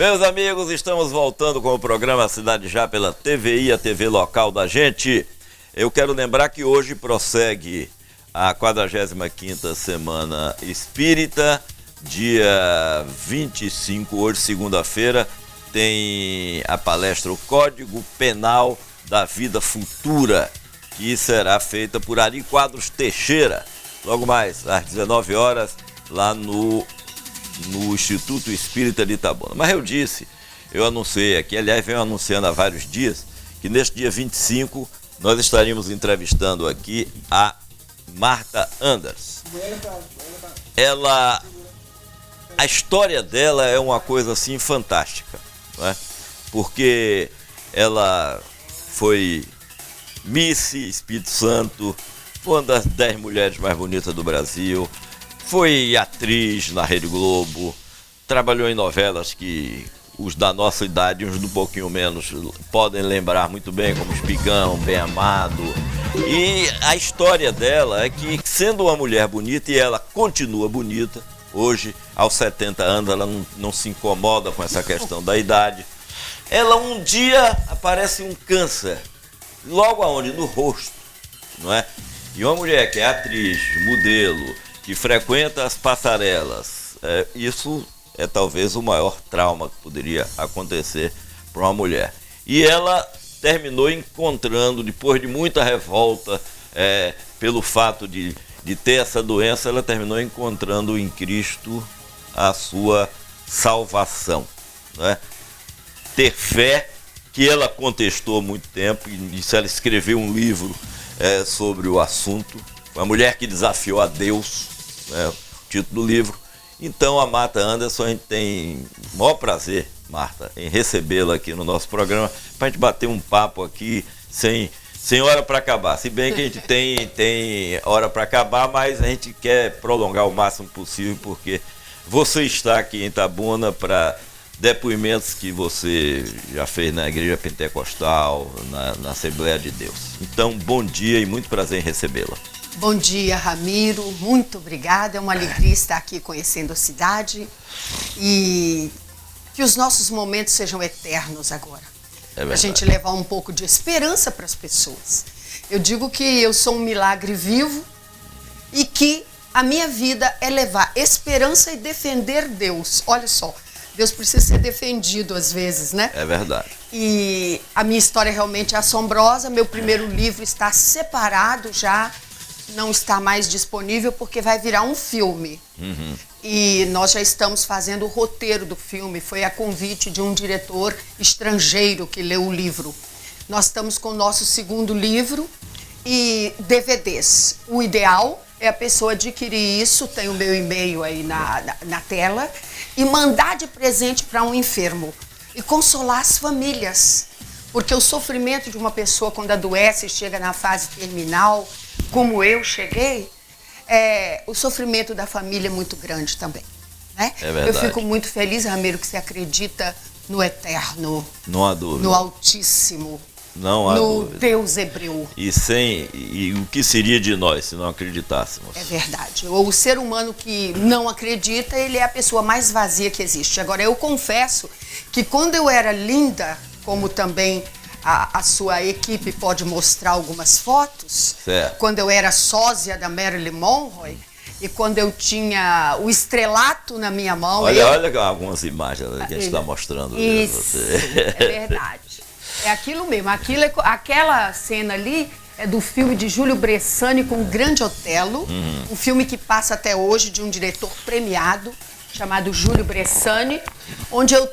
Meus amigos, estamos voltando com o programa Cidade Já pela TVI, a TV local da gente. Eu quero lembrar que hoje prossegue a 45ª Semana Espírita, dia 25, hoje segunda-feira, tem a palestra O Código Penal da Vida Futura, que será feita por Ari Quadros Teixeira, logo mais às 19 horas, lá no Instituto Espírita de Itabuna. Mas eu anunciei aqui, aliás, venho anunciando há vários dias, que neste dia 25 nós estaríamos entrevistando aqui a Marta Anders. A história dela é uma coisa assim fantástica, não é? Porque ela foi Miss Espírito Santo, uma das 10 mulheres mais bonitas do Brasil, foi atriz na Rede Globo, trabalhou em novelas que os da nossa idade, uns do pouquinho menos, podem lembrar muito bem, como Espigão, Bem Amado. E a história dela é que, sendo uma mulher bonita, e ela continua bonita, hoje, aos 70 anos, ela não se incomoda com essa questão da idade. Ela um dia aparece um câncer, logo aonde? No rosto, não é? E uma mulher que é atriz, modelo, que frequenta as passarelas, isso é talvez o maior trauma que poderia acontecer para uma mulher. E ela terminou encontrando, depois de muita revolta, pelo fato de ter essa doença, ela terminou encontrando em Cristo a sua salvação, né? Ter fé, que ela contestou há muito tempo, e isso ela escreveu um livro sobre o assunto, uma mulher que desafiou a Deus, o título do livro. Então a Marta Anderson, a gente tem o maior prazer, Marta, em recebê-la aqui no nosso programa, para a gente bater um papo aqui sem hora para acabar. Se bem que a gente tem hora para acabar, mas a gente quer prolongar o máximo possível, porque você está aqui em Itabuna para depoimentos que você já fez na Igreja Pentecostal, na Assembleia de Deus. Então, bom dia e muito prazer em recebê-la. Bom dia, Ramiro, muito obrigada, é uma alegria estar aqui conhecendo a cidade e que os nossos momentos sejam eternos agora. A gente levar um pouco de esperança para as pessoas. Eu digo que eu sou um milagre vivo e que a minha vida é levar esperança e defender Deus. Olha só, Deus precisa ser defendido às vezes, né? É verdade. E a minha história realmente é assombrosa, meu primeiro livro está separado já, não está mais disponível porque vai virar um filme. Uhum. E nós já estamos fazendo o roteiro do filme, foi a convite de um diretor estrangeiro que leu o livro. Nós estamos com o nosso segundo livro e DVDs. O ideal é a pessoa adquirir isso, tem o meu e-mail aí na tela, e mandar de presente para um enfermo e consolar as famílias. Porque o sofrimento de uma pessoa quando adoece e chega na fase terminal, como eu cheguei, o sofrimento da família é muito grande também, né? É verdade. Eu fico muito feliz, Ramiro, que você acredita no eterno, não há dúvida, no Altíssimo, não há no dúvida. Deus hebreu. E o que seria de nós se não acreditássemos? É verdade. O ser humano que não acredita, ele é a pessoa mais vazia que existe. Agora, eu confesso que quando eu era linda, como também a sua equipe pode mostrar algumas fotos, certo, quando eu era sósia da Marilyn Monroe e quando eu tinha o estrelato na minha mão. Olha algumas imagens que a gente está mostrando. Isso, você. É verdade. É aquilo mesmo. Aquela cena ali é do filme de Júlio Bressani com o Grande Otelo, um filme que passa até hoje de um diretor premiado chamado Júlio Bressani, onde eu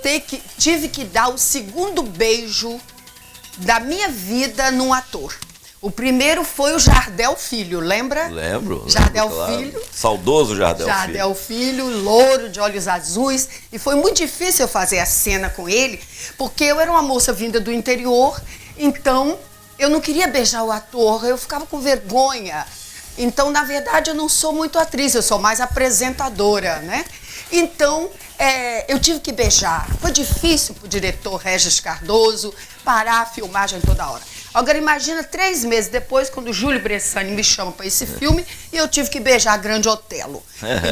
tive que dar o segundo beijo da minha vida num ator. O primeiro foi o Jardel Filho, lembra? Lembro. Jardel claro. Filho. Saudoso Jardel Filho. Jardel Filho, louro, de olhos azuis. E foi muito difícil eu fazer a cena com ele, porque eu era uma moça vinda do interior, então eu não queria beijar o ator, eu ficava com vergonha. Então, na verdade, eu não sou muito atriz, eu sou mais apresentadora, né? Então, eu tive que beijar. Foi difícil para o diretor Regis Cardoso parar a filmagem toda hora. Agora, imagina 3 meses depois, quando o Júlio Bressani me chama para esse filme e eu tive que beijar Grande Otelo.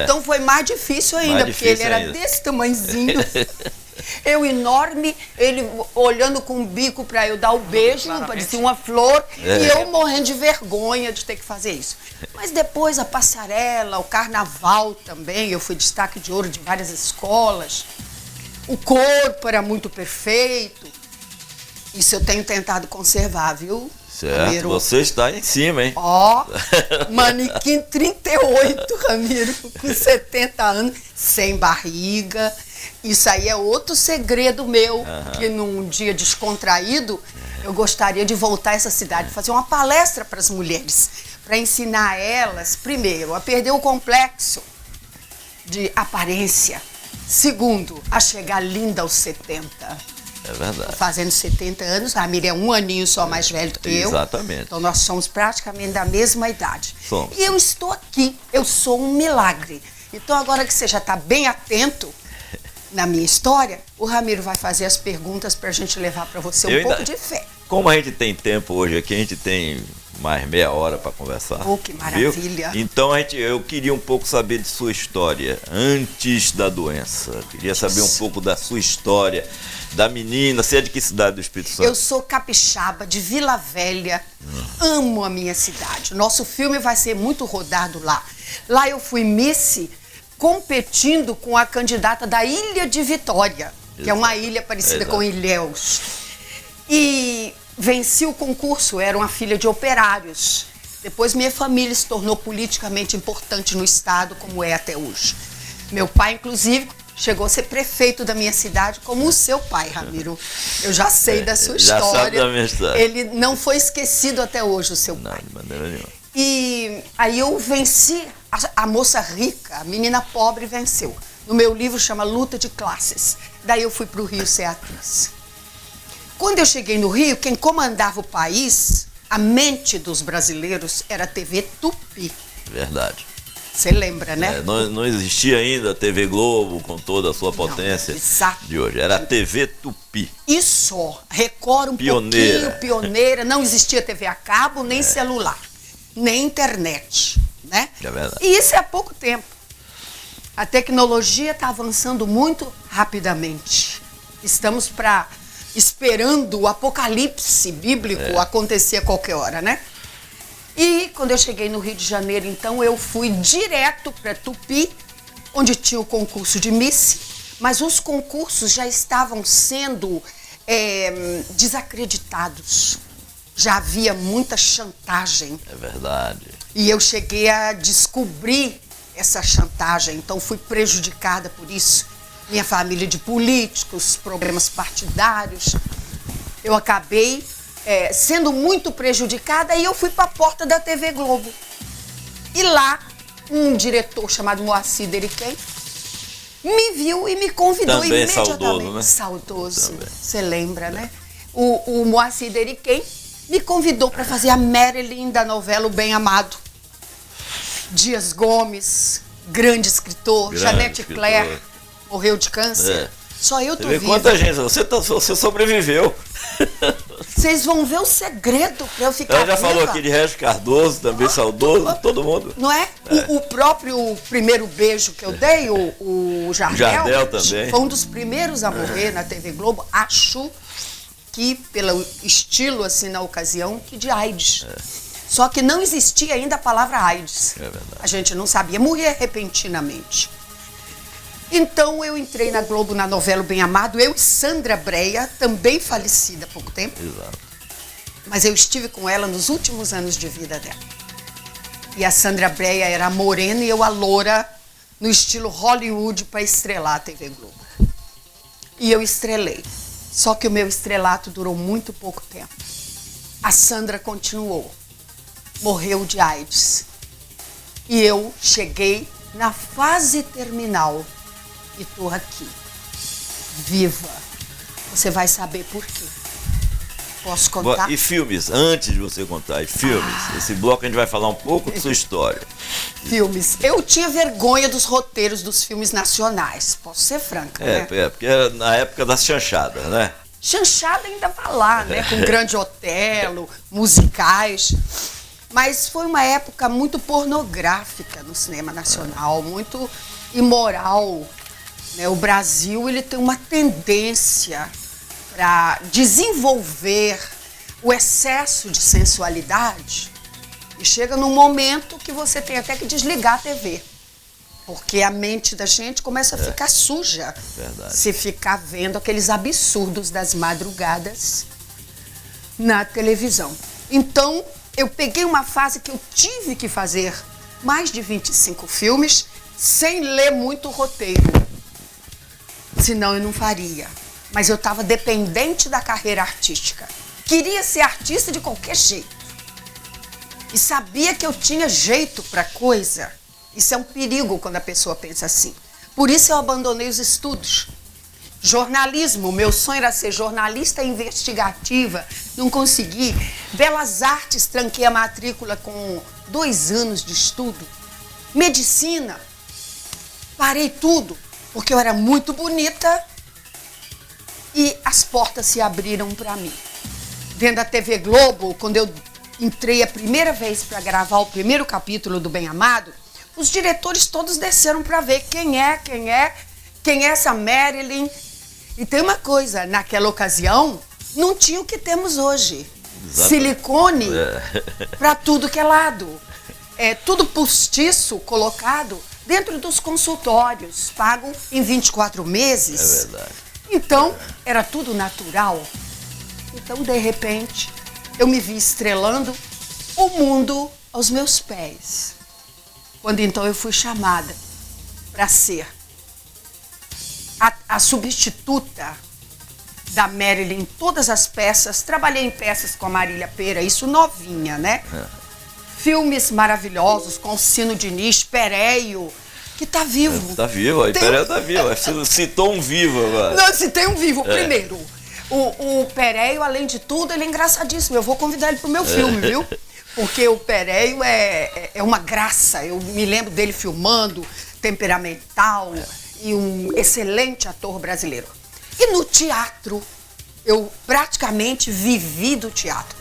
Então, foi mais difícil ainda, porque ele era desse tamanhozinho. Eu enorme, ele olhando com o bico para eu dar o beijo, parecia uma flor, e eu morrendo de vergonha de ter que fazer isso. Mas depois a passarela, o carnaval também, eu fui destaque de ouro de várias escolas. O corpo era muito perfeito. Isso eu tenho tentado conservar, viu? Certo, Ramiro. Você está em cima, hein? Ó, manequim 38, Ramiro, com 70 anos, sem barriga. Isso aí é outro segredo meu, que num dia descontraído, eu gostaria de voltar a essa cidade, fazer uma palestra para as mulheres, para ensinar elas, primeiro, a perder o complexo de aparência. Segundo, a chegar linda aos 70. É verdade. Tô fazendo 70 anos, a Ramiro é um aninho só mais velho do que eu. Exatamente. Então nós somos praticamente da mesma idade. Somos. E eu estou aqui, eu sou um milagre. Então agora que você já está bem atento na minha história, o Ramiro vai fazer as perguntas para a gente levar para você pouco de fé. Como a gente tem tempo hoje aqui, a gente tem mais meia hora para conversar. Oh, que maravilha. Viu? Então eu queria um pouco saber de sua história antes da doença. Queria saber um pouco da sua história, da menina. Você é de que cidade do Espírito Santo? Eu sou capixaba, de Vila Velha. Amo a minha cidade. Nosso filme vai ser muito rodado lá. Lá eu fui Miss competindo com a candidata da Ilha de Vitória, que é uma ilha parecida com Ilhéus. E venci o concurso, era uma filha de operários. Depois minha família se tornou politicamente importante no estado, como é até hoje. Meu pai, inclusive, chegou a ser prefeito da minha cidade, como o seu pai, Ramiro. Eu já sei da sua história. Já sabe da minha história. Ele não foi esquecido até hoje, o seu pai. Não, de maneira nenhuma. E aí eu venci, a moça rica, a menina pobre venceu. No meu livro chama Luta de Classes. Daí eu fui para o Rio ser atriz. Quando eu cheguei no Rio, quem comandava o país, a mente dos brasileiros, era a TV Tupi. Verdade. Você lembra, né? Não existia ainda a TV Globo com toda a sua potência de hoje. Era a TV Tupi. E só. Record pouquinho, pioneira. Não existia TV a cabo, nem celular, nem internet, né? É verdade. E isso é há pouco tempo. A tecnologia está avançando muito rapidamente. Estamos esperando o apocalipse bíblico acontecer a qualquer hora, né? E quando eu cheguei no Rio de Janeiro, então, eu fui direto para Tupi, onde tinha o concurso de Miss, mas os concursos já estavam sendo desacreditados. Já havia muita chantagem. É verdade. E eu cheguei a descobrir essa chantagem, então fui prejudicada por isso. Minha família de políticos, problemas partidários. Eu acabei sendo muito prejudicada e eu fui para a porta da TV Globo. E lá, um diretor chamado Moacir Deriquém me viu e me convidou também imediatamente. Saudoso, né? Saudoso, você lembra, né? O Moacir Deriquém me convidou para fazer a Marilyn da novela O Bem Amado. Dias Gomes, grande escritor, Janete Claire, morreu de câncer. Só eu tô viva. Quanta gente, você sobreviveu. Vocês vão ver o segredo para eu ficar viva. Ela já falou aqui de Regis Cardoso, também saudoso, todo mundo. Não é? O próprio primeiro beijo que eu dei, o Jardel também. Foi um dos primeiros a morrer na TV Globo. Acho que, pelo estilo, assim, na ocasião, que de AIDS. Só que não existia ainda a palavra AIDS. É verdade. A gente não sabia, morria repentinamente. Então eu entrei na Globo na novela O Bem Amado, eu e Sandra Breia, também falecida há pouco tempo. Exato. Mas eu estive com ela nos últimos anos de vida dela. E a Sandra Breia era a morena e eu a loura, no estilo Hollywood, para estrelar a TV Globo. E eu estrelei. Só que o meu estrelato durou muito pouco tempo. A Sandra continuou. Morreu de AIDS. E eu cheguei na fase terminal. E estou aqui, viva. Você vai saber por quê. Posso contar? E filmes, antes de você contar, e filmes. Esse bloco a gente vai falar um pouco de sua história. Filmes. Eu tinha vergonha dos roteiros dos filmes nacionais. Posso ser franca, né? Porque era na época das chanchadas, né? Chanchada ainda vai lá, né? Com Grande Otelo, musicais. Mas foi uma época muito pornográfica no cinema nacional, muito imoral. né? O Brasil ele tem uma tendência para desenvolver o excesso de sensualidade e chega num momento que você tem até que desligar a TV. Porque a mente da gente começa a ficar suja. Verdade. Se ficar vendo aqueles absurdos das madrugadas na televisão. Então, eu peguei uma fase que eu tive que fazer mais de 25 filmes sem ler muito roteiro. Senão eu não faria. Mas eu estava dependente da carreira artística. Queria ser artista de qualquer jeito. E sabia que eu tinha jeito para coisa. Isso é um perigo quando a pessoa pensa assim. Por isso eu abandonei os estudos. Jornalismo, meu sonho era ser jornalista investigativa, não consegui. Belas Artes, tranquei a matrícula com 2 anos de estudo. Medicina, parei tudo, porque eu era muito bonita e as portas se abriram para mim. Dentro da TV Globo, quando eu entrei a primeira vez para gravar o primeiro capítulo do Bem Amado, os diretores todos desceram para ver quem é essa Marilyn. E tem uma coisa, naquela ocasião, não tinha o que temos hoje. Exato. Silicone para tudo que é lado. Tudo postiço colocado dentro dos consultórios, pago em 24 meses. É verdade. Então, era tudo natural. Então, de repente, eu me vi estrelando o mundo aos meus pés. Quando então eu fui chamada para ser a substituta da Marilyn em todas as peças. Trabalhei em peças com a Marília Pêra, isso novinha, né? Filmes maravilhosos com o Cino Diniz, Péreio, que tá vivo. Tá vivo, aí Péreio tá vivo. Você citou um vivo agora. Não, citei um vivo. Primeiro, o Péreio, além de tudo, ele é engraçadíssimo. Eu vou convidar ele pro meu filme, viu? Porque o Péreio é uma graça. Eu me lembro dele filmando, temperamental e um excelente ator brasileiro. E no teatro, eu praticamente vivi do teatro.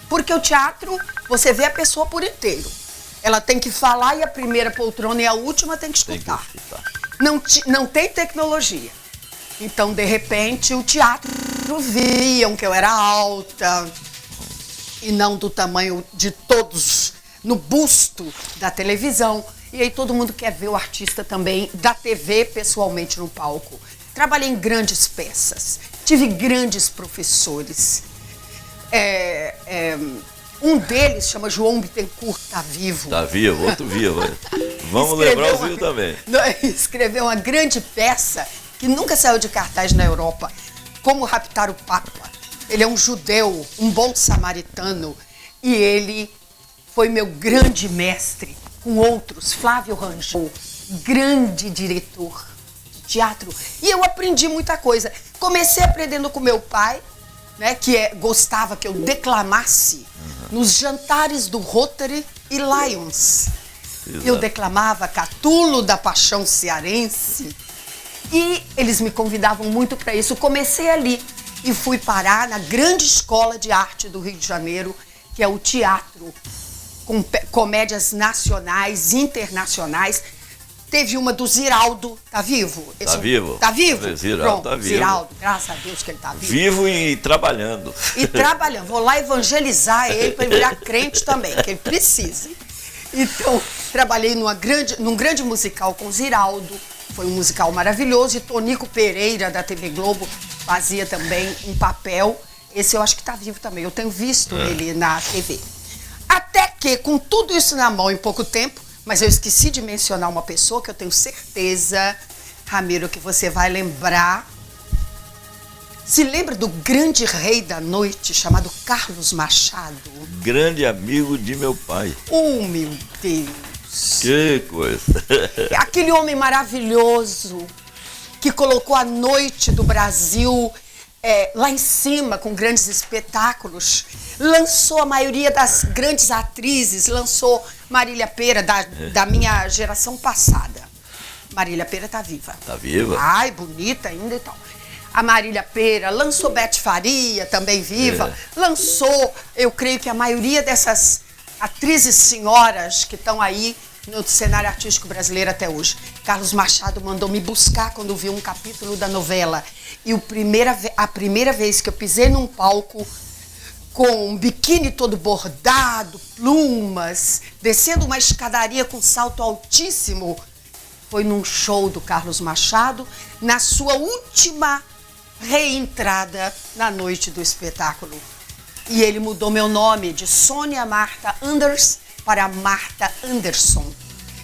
Porque o teatro, você vê a pessoa por inteiro. Ela tem que falar e a primeira poltrona e a última tem que escutar. Não tem tecnologia. Então, de repente, o teatro viam que eu era alta e não do tamanho de todos no busto da televisão. E aí todo mundo quer ver o artista também da TV pessoalmente no palco. Trabalhei em grandes peças, tive grandes professores. Um deles chama João Bittencourt, tá vivo. Tá vivo, outro vivo. Vamos lembrar o vivo também. Escreveu uma grande peça que nunca saiu de cartaz na Europa, Como Raptar o Papa. Ele é um judeu, um bom samaritano, e ele foi meu grande mestre, com outros, Flávio Rangel, grande diretor de teatro. E eu aprendi muita coisa. Comecei aprendendo com meu pai, né, que gostava que eu declamasse nos jantares do Rotary e Lions. Exato. Eu declamava Catulo da Paixão Cearense e eles me convidavam muito para isso. Comecei ali e fui parar na grande escola de arte do Rio de Janeiro, que é o teatro, com comédias nacionais, internacionais. Teve uma do Ziraldo, tá vivo? Tá vivo? Tá vivo? Ziraldo tá vivo. Ziraldo, graças a Deus que ele tá vivo. Vivo e trabalhando. E trabalhando. Vou lá evangelizar ele para ele virar crente também, que ele precisa. Então, trabalhei num grande musical com Ziraldo. Foi um musical maravilhoso. E Tonico Pereira, da TV Globo, fazia também um papel. Esse eu acho que tá vivo também. Eu tenho visto ele na TV. Até que, com tudo isso na mão em pouco tempo, mas eu esqueci de mencionar uma pessoa que eu tenho certeza, Ramiro, que você vai lembrar. Se lembra do grande rei da noite chamado Carlos Machado? Grande amigo de meu pai. Oh, meu Deus! Que coisa! Aquele homem maravilhoso que colocou a noite do Brasil lá em cima, com grandes espetáculos. Lançou a maioria das grandes atrizes, lançou Marília Pêra, da minha geração passada. Marília Pêra tá viva. Tá viva? Ai, bonita ainda e tal. A Marília Pêra, lançou Bete Faria, também viva. Lançou, eu creio que a maioria dessas atrizes senhoras que estão aí no cenário artístico brasileiro até hoje. Carlos Machado mandou me buscar quando viu um capítulo da novela. E a primeira vez que eu pisei num palco com um biquíni todo bordado, plumas, descendo uma escadaria com salto altíssimo, foi num show do Carlos Machado, na sua última reentrada na noite do espetáculo. E ele mudou meu nome de Sônia Marta Anders para Marta Anderson.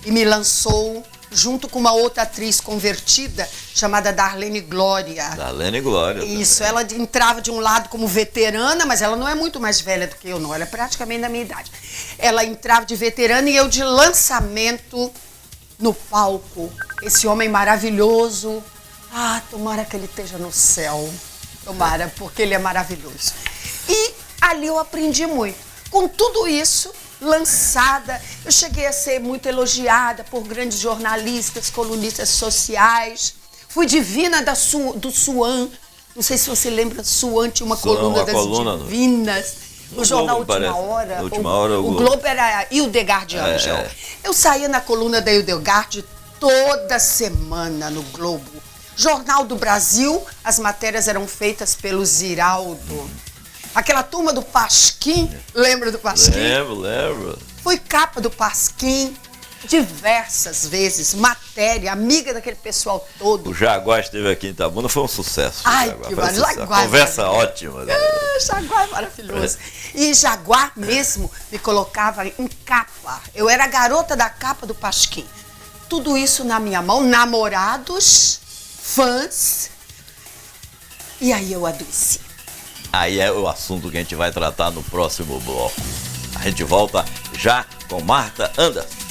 E me lançou junto com uma outra atriz convertida chamada Darlene Glória. Darlene Glória. Isso, ela entrava de um lado como veterana, mas ela não é muito mais velha do que eu, não. Ela é praticamente da minha idade. Ela entrava de veterana e eu de lançamento no palco. Esse homem maravilhoso. Ah, tomara que ele esteja no céu. Tomara, porque ele é maravilhoso. E ali eu aprendi muito. Com tudo isso, lançada, eu cheguei a ser muito elogiada por grandes jornalistas, colunistas sociais. Fui divina do Suan. Não sei se você lembra, Suan tinha uma coluna das divinas. No jornal Última Hora. O Globo era Hildegard Angel. Eu saía na coluna da Hildegard toda semana no Globo. Jornal do Brasil, as matérias eram feitas pelo Ziraldo. Aquela turma do Pasquim, lembra do Pasquim? Lembro. Fui capa do Pasquim diversas vezes, matéria, amiga daquele pessoal todo. O Jaguar esteve aqui em Itabuna, foi um sucesso. Ai, que maravilhoso. Conversa ótima. Né? Jaguar é maravilhoso. E Jaguar mesmo me colocava em capa. Eu era a garota da capa do Pasquim. Tudo isso na minha mão, namorados, fãs. E aí eu adoeci. Aí é o assunto que a gente vai tratar no próximo bloco. A gente volta já com Marta Anderson.